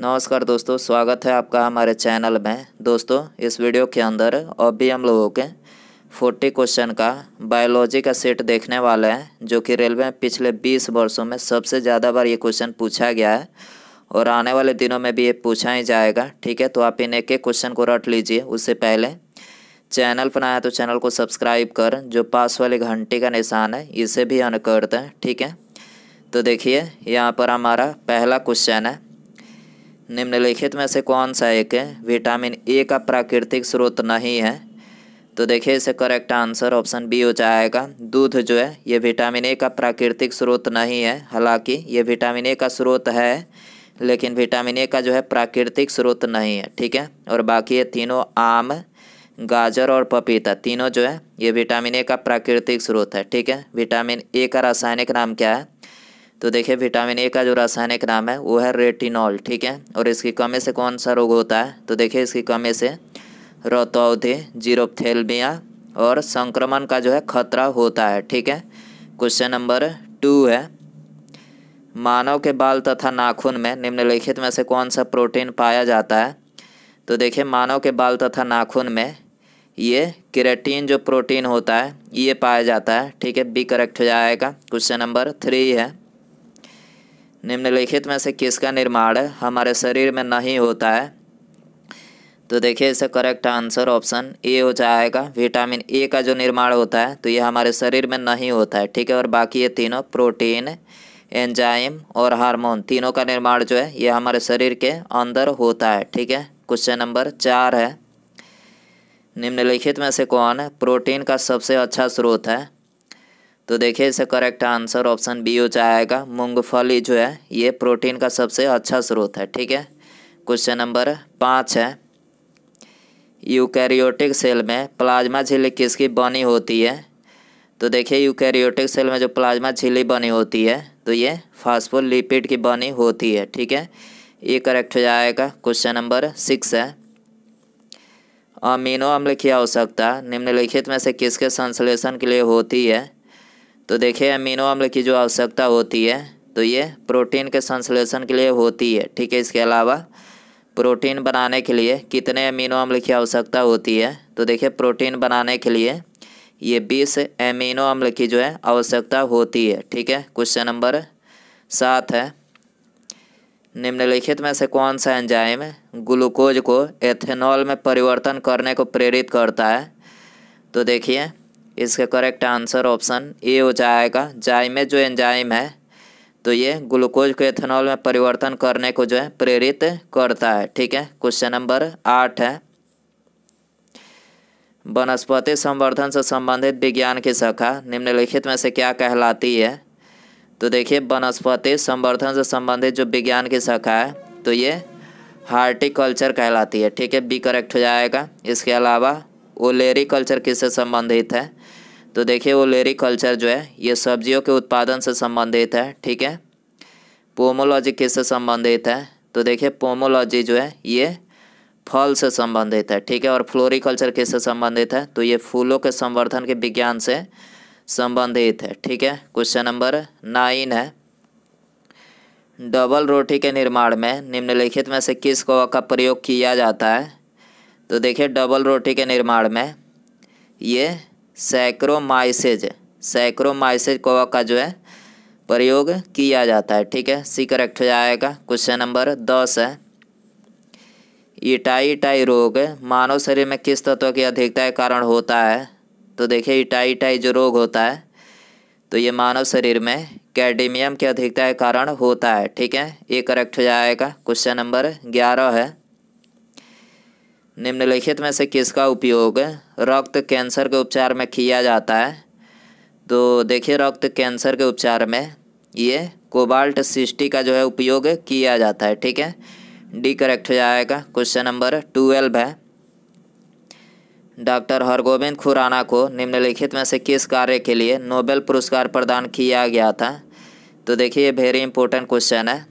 नमस्कार दोस्तों, स्वागत है आपका हमारे चैनल में। दोस्तों, इस वीडियो के अंदर अभी हम लोगों के 40 क्वेश्चन का बायोलॉजी का सेट देखने वाले हैं, जो कि रेलवे में पिछले 20 वर्षों में सबसे ज़्यादा बार ये क्वेश्चन पूछा गया है और आने वाले दिनों में भी ये पूछा ही जाएगा। ठीक है, तो आप इन एक एक क्वेश्चन को रट लीजिए। उससे पहले चैनल पर आया तो चैनल को सब्सक्राइब कर, जो पास वाले घंटी का निशान है इसे भी ऑन कर दें। ठीक है, तो देखिए यहाँ पर हमारा पहला क्वेश्चन है, निम्नलिखित में से कौन सा एक विटामिन ए का प्राकृतिक स्रोत नहीं है। तो देखिए इसे करेक्ट आंसर ऑप्शन बी हो जाएगा। दूध जो है ये विटामिन ए का प्राकृतिक स्रोत नहीं है। हालांकि ये विटामिन ए का स्रोत है, लेकिन विटामिन ए का जो है प्राकृतिक स्रोत नहीं है। ठीक है, और बाकी ये तीनों आम, गाजर और पपीता तीनों जो है ये विटामिन ए का प्राकृतिक स्रोत है। ठीक है, विटामिन ए का रासायनिक नाम क्या है? तो देखिए विटामिन ए का जो रासायनिक नाम है वो है रेटिनॉल। ठीक है, और इसकी कमी से कौन सा रोग होता है? तो देखिए इसकी कमी से रतौंधी, जीरोप्थेल्मिया और संक्रमण का जो है खतरा होता है। ठीक है, क्वेश्चन नंबर 2 है, मानव के बाल तथा नाखून में निम्नलिखित में से कौन सा प्रोटीन पाया जाता है? तो देखिए मानव के बाल तथा नाखून में ये केराटिन जो प्रोटीन होता है ये पाया जाता है। ठीक है, बी करेक्ट हो जाएगा। क्वेश्चन नंबर 3 है, निम्नलिखित में से किसका निर्माण हमारे शरीर में नहीं होता है? तो देखिए इसे करेक्ट आंसर ऑप्शन ए हो जाएगा। विटामिन ए का जो निर्माण होता है तो ये हमारे शरीर में नहीं होता है। ठीक है, और बाकी ये तीनों प्रोटीन, एंजाइम और हार्मोन तीनों का निर्माण जो है ये हमारे शरीर के अंदर होता है। ठीक है, क्वेश्चन नंबर 4 है, निम्नलिखित में से कौन प्रोटीन का सबसे अच्छा स्रोत है? तो देखिए इसे करेक्ट आंसर ऑप्शन बी हो जाएगा। मूंगफली जो है ये प्रोटीन का सबसे अच्छा स्रोत है। ठीक है, क्वेश्चन नंबर 5 है, यूकैरियोटिक सेल में प्लाज्मा झिल्ली किसकी बनी होती है? तो देखिए यूकैरियोटिक सेल में जो प्लाज्मा झिल्ली बनी होती है तो ये फास्फोलिपिड की बनी होती है। ठीक है, ये करेक्ट हो जाएगा। क्वेश्चन नंबर 6 है, अमीनो अम्ल की आवश्यकता निम्नलिखित में से किसके संश्लेषण के लिए होती है? तो देखिए अमीनो अम्ल की जो आवश्यकता होती है तो ये प्रोटीन के संश्लेषण के लिए होती है। ठीक है, इसके अलावा प्रोटीन बनाने के लिए कितने अमीनो अम्ल की आवश्यकता होती है? तो देखिए प्रोटीन बनाने के लिए ये 20 अमीनो अम्ल की जो है आवश्यकता होती है। ठीक है, क्वेश्चन नंबर 7 है, निम्नलिखित में से कौन सा एंजाइम ग्लूकोज को एथेनॉल में परिवर्तन करने को प्रेरित करता है? तो देखिए इसका करेक्ट आंसर ऑप्शन ए हो जाएगा। जाइमेज जो एंजाइम है तो ये ग्लूकोज को एथेनॉल में परिवर्तन करने को जो है प्रेरित करता है। ठीक है, क्वेश्चन नंबर 8 है, वनस्पति संवर्धन से संबंधित विज्ञान की शाखा निम्नलिखित में से क्या कहलाती है? तो देखिए वनस्पति संवर्धन से संबंधित जो विज्ञान की शाखा है तो ये हार्टिकल्चर कहलाती है। ठीक है, बी करेक्ट हो जाएगा। इसके अलावा ओलेरीकल्चर किससे संबंधित है? तो देखिए ओलेरीकल्चर जो है ये सब्जियों के उत्पादन से संबंधित है। ठीक है, पोमोलॉजी किससे संबंधित है? तो देखिए पोमोलॉजी जो है ये फल से संबंधित है। ठीक है, और फ्लोरिकल्चर किससे संबंधित है? तो ये फूलों के संवर्धन के विज्ञान से संबंधित है। ठीक है, क्वेश्चन नंबर 9 है, डबल रोटी के निर्माण में निम्नलिखित में से किस कवक का प्रयोग किया जाता है? तो देखिए डबल रोटी के निर्माण में ये सैक्रोमाइसेज कवक का जो है प्रयोग किया जाता है। ठीक है, सी करेक्ट हो जाएगा। क्वेश्चन नंबर 10 है, इटाई रोग मानव शरीर में किस तत्व की अधिकता के कारण होता है? तो देखिए इटाई जो रोग होता है तो ये मानव शरीर में कैडमियम की अधिकता के कारण होता है। ठीक है, ये करेक्ट हो जाएगा। क्वेश्चन नंबर 11 है, निम्नलिखित में से किसका उपयोग रक्त कैंसर के उपचार में किया जाता है? तो देखिए रक्त कैंसर के उपचार में ये कोबाल्ट 60 का जो है उपयोग किया जाता है। ठीक है, डी करेक्ट हो जाएगा। क्वेश्चन नंबर 12 है, डॉक्टर हरगोविंद खुराना को निम्नलिखित में से किस कार्य के लिए नोबेल पुरस्कार प्रदान किया गया था? तो देखिए ये वेरी इंपॉर्टेंट क्वेश्चन है।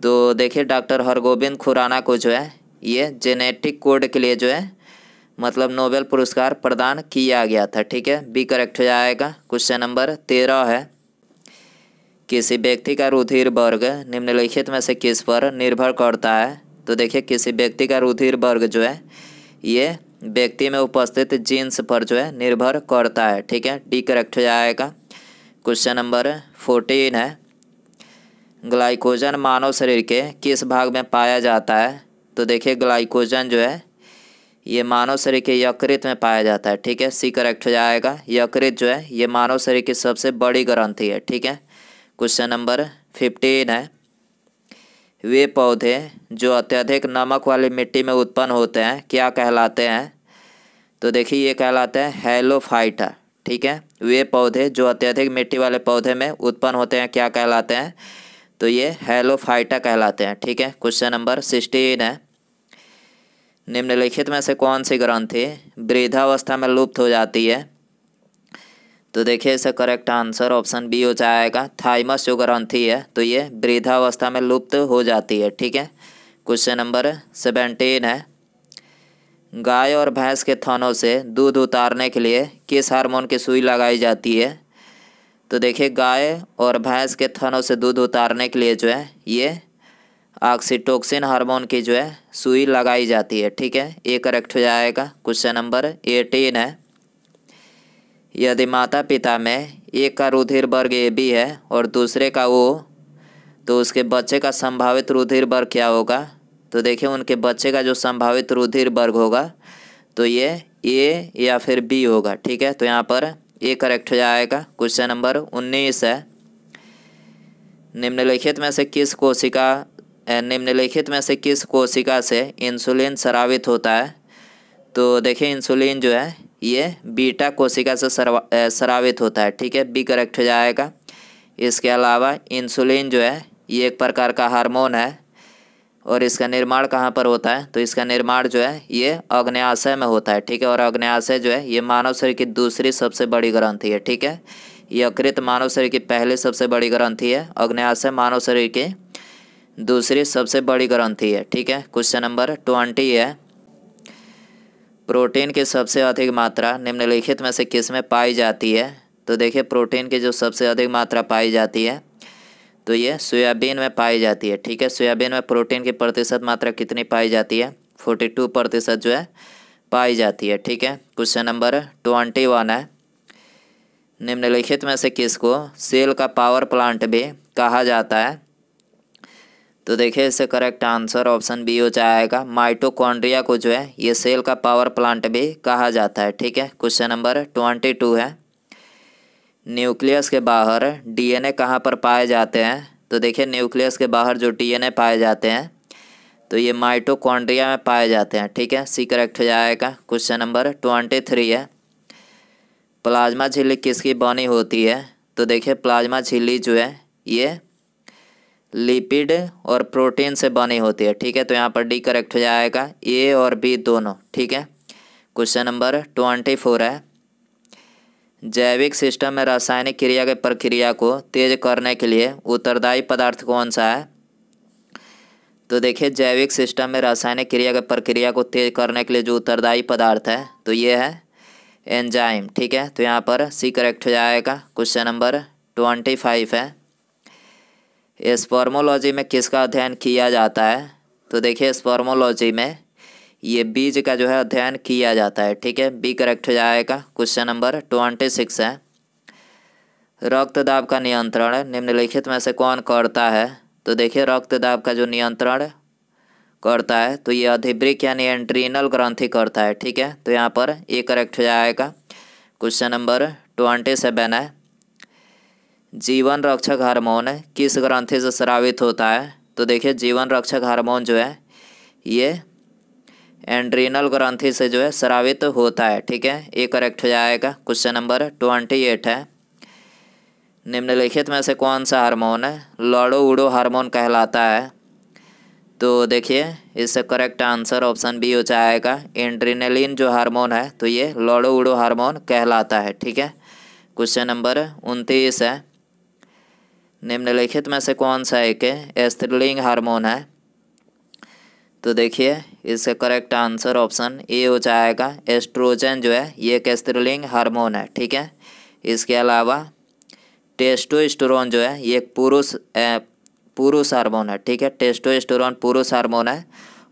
तो देखिए डॉक्टर हरगोविंद खुराना को जो है ये जेनेटिक कोड के लिए जो है मतलब नोबेल पुरस्कार प्रदान किया गया था। ठीक है, बी करेक्ट हो जाएगा। क्वेश्चन नंबर 13 है, किसी व्यक्ति का रुधिर वर्ग निम्नलिखित में से किस पर निर्भर करता है? तो देखिए किसी व्यक्ति का रुधिर वर्ग जो है ये व्यक्ति में उपस्थित जीन्स पर जो है निर्भर करता है। ठीक है, डी करेक्ट हो जाएगा। क्वेश्चन नंबर 14 है, ग्लाइकोजन मानव शरीर के किस भाग में पाया जाता है? तो देखिए ग्लाइकोजन जो है ये मानव शरीर के यकृत में पाया जाता है। ठीक है, सी करेक्ट हो जाएगा। यकृत जो है ये मानव शरीर की सबसे बड़ी ग्रंथि है। ठीक है, क्वेश्चन नंबर 15 है, वे पौधे जो अत्यधिक नमक वाली मिट्टी में उत्पन्न होते हैं क्या कहलाते हैं? तो देखिए ये कहलाते हैं हेलोफाइटा। ठीक है, वे पौधे जो अत्यधिक मिट्टी वाले पौधे में उत्पन्न होते हैं क्या कहलाते हैं? तो ये हेलोफाइटा कहलाते हैं। ठीक है, क्वेश्चन नंबर 16 है, निम्नलिखित में से कौन सी ग्रंथि वृद्धावस्था में लुप्त हो जाती है? तो देखिए इसका करेक्ट आंसर ऑप्शन बी हो जाएगा। थाइमस जो ग्रंथि है तो ये वृद्धावस्था में लुप्त हो जाती है। ठीक है, क्वेश्चन नंबर 17 है, गाय और भैंस के थनों से दूध उतारने के लिए किस हार्मोन की सुई लगाई जाती है? तो देखिए गाय और भैंस के थनों से दूध उतारने के लिए जो है ये ऑक्सीटोसिन हार्मोन की जो है सुई लगाई जाती है। ठीक है, ये करेक्ट हो जाएगा। क्वेश्चन नंबर 18 है, यदि माता पिता में एक का रुधिर वर्ग AB है और दूसरे का O, तो उसके बच्चे का संभावित रुधिर वर्ग क्या होगा? तो देखिए उनके बच्चे का जो संभावित रुधिर वर्ग होगा तो ये A या फिर B होगा। ठीक है, तो यहाँ पर ए करेक्ट हो जाएगा। क्वेश्चन नंबर 19 है, निम्नलिखित में से किस कोशिका से इंसुलिन स्रावित होता है? तो देखिए इंसुलिन जो है ये बीटा कोशिका से स्रावित होता है। ठीक है, बी करेक्ट हो जाएगा। इसके अलावा इंसुलिन जो है ये एक प्रकार का हार्मोन है और इसका निर्माण कहाँ पर होता है? तो इसका निर्माण जो है ये अग्न्याशय में होता है। ठीक है, और अग्न्याशय जो है ये मानव शरीर की दूसरी सबसे बड़ी ग्रंथि है। ठीक है, यकृत मानव शरीर की पहली सबसे बड़ी ग्रंथि है, अग्न्याशय मानव शरीर की दूसरी सबसे बड़ी ग्रंथि है। ठीक है, क्वेश्चन नंबर 20 है, प्रोटीन की सबसे अधिक मात्रा निम्नलिखित में से किस में पाई जाती है? तो देखिए प्रोटीन की जो सबसे अधिक मात्रा पाई जाती है तो ये सोयाबीन में पाई जाती है। ठीक है, सोयाबीन में प्रोटीन की प्रतिशत मात्रा कितनी पाई जाती है? 42% जो है पाई जाती है। ठीक है, क्वेश्चन नंबर 21 है, निम्नलिखित में से किसको सेल का पावर प्लांट भी कहा जाता है? तो देखिए इससे करेक्ट आंसर ऑप्शन बी हो जाएगा। माइटोकॉन्ड्रिया को जो है ये सेल का पावर प्लांट भी कहा जाता है। ठीक है, क्वेश्चन नंबर 22 है, न्यूक्लियस के बाहर DNA कहाँ पर पाए जाते हैं? तो देखिए न्यूक्लियस के बाहर जो DNA पाए जाते हैं तो ये माइटोकॉन्ड्रिया में पाए जाते हैं। ठीक है, सी करेक्ट हो जाएगा। क्वेश्चन नंबर 23 है, प्लाज्मा झिल्ली किसकी बनी होती है? तो देखिए प्लाज्मा झिल्ली जो है ये लिपिड और प्रोटीन से बनी होती है। ठीक है, तो यहाँ पर डी करेक्ट हो जाएगा, ए और बी दोनों। ठीक है, क्वेश्चन नंबर 24 है, जैविक सिस्टम में रासायनिक क्रिया के प्रक्रिया को तेज करने के लिए उत्तरदायी पदार्थ कौन सा है? तो देखिए जैविक सिस्टम में रासायनिक क्रिया के प्रक्रिया को तेज करने के लिए जो उत्तरदायी पदार्थ है तो ये है एंजाइम। ठीक है, तो यहाँ पर सी करेक्ट हो जाएगा। क्वेश्चन नंबर 25 है, स्पर्मोलॉजी में किसका अध्ययन किया जाता है? तो देखिए स्पर्मोलॉजी में ये बीज का जो है अध्ययन किया जाता है। ठीक है, बी करेक्ट हो जाएगा। क्वेश्चन नंबर 26 है, रक्तदाब का नियंत्रण निम्नलिखित में से कौन करता है? तो देखिए रक्तदाब का जो नियंत्रण करता है तो ये अधिवृक्क यानी एड्रीनल ग्रंथि करता है। ठीक है, तो यहाँ पर ए करेक्ट हो जाएगा। क्वेश्चन नंबर 27 है, जीवन रक्षक हार्मोन किस ग्रंथि से स्रावित होता है? तो देखिए जीवन रक्षक हार्मोन जो है ये एड्रीनल ग्रंथि से जो है स्रावित होता है। ठीक है, ये करेक्ट हो जाएगा। क्वेश्चन नंबर 28 है, निम्नलिखित में से कौन सा हार्मोन लड़ो उड़ो हार्मोन कहलाता है? तो देखिए इससे करेक्ट आंसर ऑप्शन बी हो जाएगा, एड्रेनालिन जो हार्मोन है तो ये लड़ो उड़ो हार्मोन कहलाता है। ठीक है, क्वेश्चन नंबर 29 है, निम्नलिखित में से कौन सा एक स्त्रीलिंग हार्मोन है? तो देखिए इसका करेक्ट आंसर ऑप्शन ए हो जाएगा, एस्ट्रोजन जो है ये एक स्त्रीलिंग हार्मोन है। ठीक है, इसके अलावा टेस्टोस्टेरोन जो है ये एक पुरुष हार्मोन है, ठीक है। टेस्टोस्टेरोन पुरुष हार्मोन है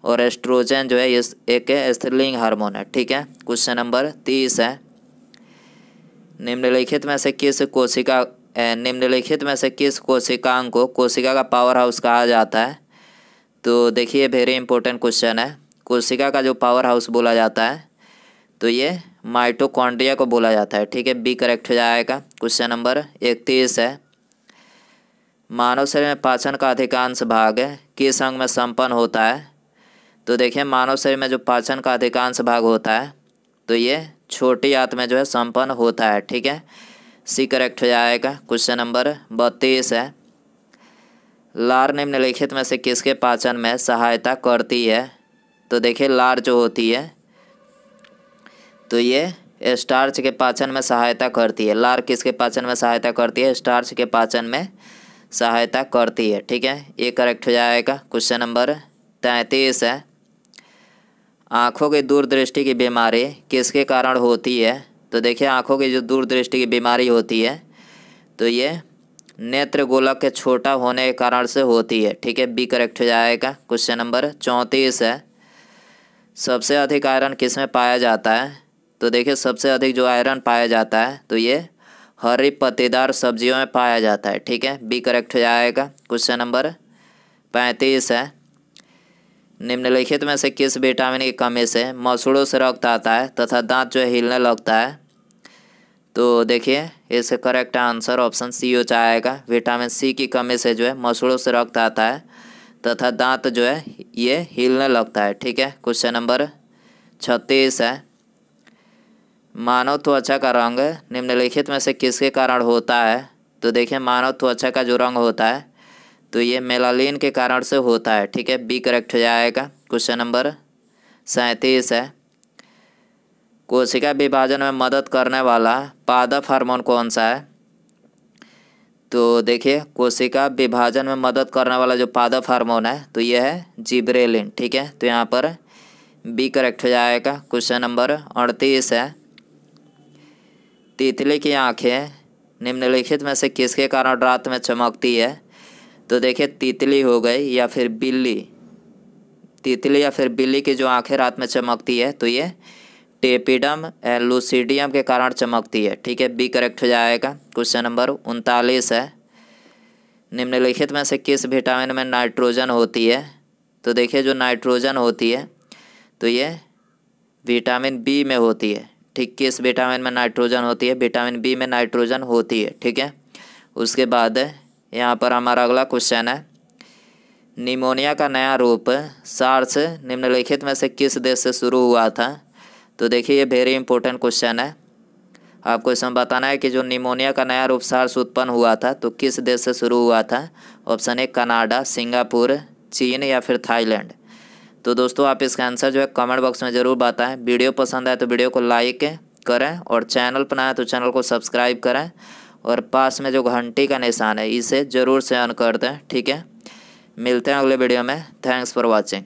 और एस्ट्रोजन जो है ये एक स्त्रीलिंग हार्मोन है, ठीक है। क्वेश्चन नंबर 30 है, निम्नलिखित में से किस कोशिकांग को कोशिका का पावर हाउस कहा जाता है? तो देखिए वेरी इंपॉर्टेंट क्वेश्चन है। कोशिका का जो पावर हाउस बोला जाता है तो ये माइटोकॉन्ड्रिया को बोला जाता है, ठीक है। बी करेक्ट हो जाएगा। क्वेश्चन नंबर 31 है, मानव शरीर में पाचन का अधिकांश भाग किस अंग में संपन्न होता है? तो देखिए मानव शरीर में जो पाचन का अधिकांश भाग होता है तो ये छोटी आंत में जो है संपन्न होता है, ठीक है। सी करेक्ट हो जाएगा। क्वेश्चन नंबर 32 है, लार निम्नलिखित में से किसके पाचन में सहायता करती है? तो देखिए लार जो होती है तो ये स्टार्च के पाचन में सहायता करती है। लार किसके पाचन में सहायता करती है? स्टार्च के पाचन में सहायता करती है, ठीक है। ये करेक्ट हो जाएगा। क्वेश्चन नंबर 33 है, आँखों की दूरदृष्टि की बीमारी किसके कारण होती है? तो देखिए आँखों की जो दूरदृष्टि की बीमारी होती है तो ये नेत्र गोलक के छोटा होने के कारण से होती है, ठीक है। बी करेक्ट हो जाएगा। क्वेश्चन नंबर 34 है, सबसे अधिक आयरन किस में पाया जाता है? तो देखिए सबसे अधिक जो आयरन पाया जाता है तो ये हरी पत्तेदार सब्जियों में पाया जाता है, ठीक है। बी करेक्ट हो जाएगा। क्वेश्चन नंबर 35 है, निम्नलिखित में से किस विटामिन की कमी से मसूड़ों से रक्त आता है तथा दांत जो है हिलने लगता है? तो देखिए इसका करेक्ट आंसर ऑप्शन सी हो जाएगा। विटामिन सी की कमी से जो है मसूड़ों से रक्त आता है तथा दांत जो है ये हिलने लगता है, ठीक है। क्वेश्चन नंबर 36 है, मानव त्वचा का रंग निम्नलिखित में से किसके कारण होता है? तो देखिए मानव त्वचा का जो रंग होता है तो ये मेलानिन के कारण से होता है, ठीक है। बी करेक्ट हो जाएगा। क्वेश्चन नंबर 37 है, कोशिका विभाजन में मदद करने वाला पादप हार्मोन कौन सा है? तो देखिए कोशिका विभाजन में मदद करने वाला जो पादप हार्मोन है तो यह है जिबरेलिन, ठीक है। तो यहाँ पर बी करेक्ट हो जाएगा। क्वेश्चन नंबर 38 है, तितली की आंखें निम्नलिखित में से किसके कारण रात में चमकती है? तो देखिए तितली हो गई या फिर बिल्ली, तितली या फिर बिल्ली की जो आंखें रात में चमकती है तो ये टेपिडम लूसिडियम के कारण चमकती है, ठीक है। बी करेक्ट हो जाएगा। क्वेश्चन नंबर 39 है, निम्नलिखित में से किस विटामिन में नाइट्रोजन होती है? तो देखिए जो नाइट्रोजन होती है तो ये विटामिन बी में होती है, ठीक। किस विटामिन में नाइट्रोजन होती है? विटामिन बी में नाइट्रोजन होती है, ठीक है। उसके बाद यहाँ पर हमारा अगला क्वेश्चन है, निमोनिया का नया रूप सार्स निम्नलिखित में से किस देश से शुरू हुआ था? तो देखिए ये वेरी इंपॉर्टेंट क्वेश्चन है। आपको इसमें बताना है कि जो निमोनिया का नया रूप सार्स उत्पन्न हुआ था तो किस देश से शुरू हुआ था? ऑप्शन ए कनाडा, सिंगापुर, चीन या फिर थाईलैंड। तो दोस्तों आप इसका आंसर जो है कमेंट बॉक्स में ज़रूर बताएं। वीडियो पसंद आए तो वीडियो को लाइक करें और चैनल पर नया है तो चैनल को सब्सक्राइब करें और पास में जो घंटी का निशान है इसे ज़रूर से ऑन कर दें, ठीक है। मिलते हैं अगले वीडियो में। Thanks for watching.